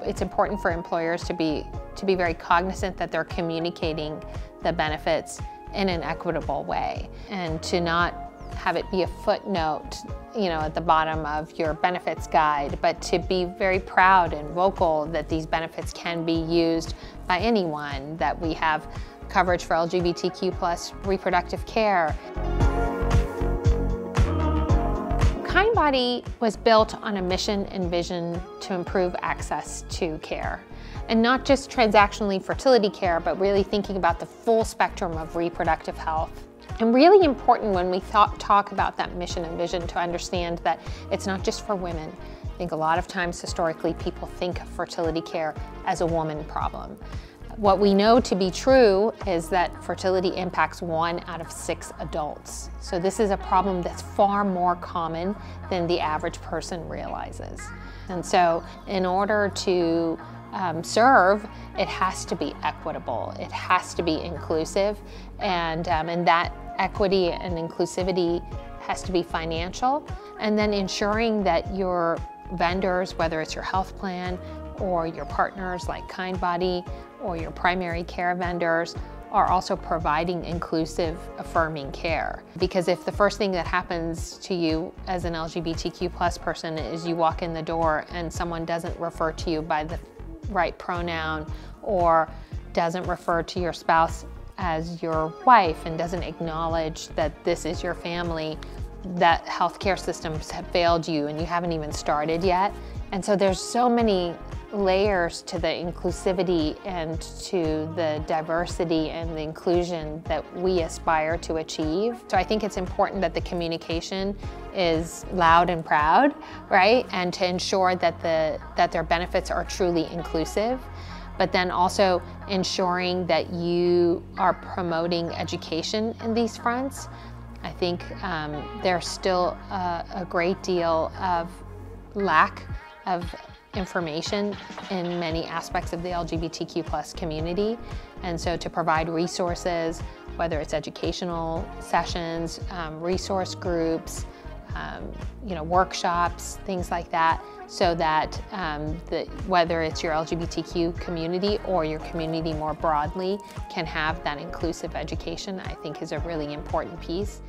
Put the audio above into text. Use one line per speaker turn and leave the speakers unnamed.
it's important for employers to be very cognizant that they're communicating the benefits in an equitable way, and to not have it be a footnote, at the bottom of your benefits guide, but to be very proud and vocal that these benefits can be used by anyone, that we have coverage for LGBTQ plus reproductive care. Kindbody was built on a mission and vision to improve access to care. And not just transactionally fertility care, but really thinking about the full spectrum of reproductive health. And really important when we talk about that mission and vision to understand that it's not just for women. I think a lot of times historically people think of fertility care as a woman problem. What we know to be true is that fertility impacts 1 out of 6 adults. So this is a problem that's far more common than the average person realizes. And so in order to serve, it has to be equitable, it has to be inclusive, and that equity and inclusivity has to be financial, and then ensuring that your vendors, whether it's your health plan or your partners like Kindbody or your primary care vendors, are also providing inclusive, affirming care. Because if the first thing that happens to you as an LGBTQ plus person is you walk in the door and someone doesn't refer to you by the right pronoun, or doesn't refer to your spouse as your wife, and doesn't acknowledge that this is your family, that healthcare systems have failed you and you haven't even started yet. And so there's so many layers to the inclusivity and to the diversity and the inclusion that we aspire to achieve. So I think it's important that the communication is loud and proud, right? And to ensure that their benefits are truly inclusive, but then also ensuring that you are promoting education in these fronts. I think there's still a great deal of lack of information in many aspects of the LGBTQ plus community. And so to provide resources, whether it's educational sessions, resource groups, workshops, things like that, so that whether it's your LGBTQ community or your community more broadly can have that inclusive education, I think is a really important piece.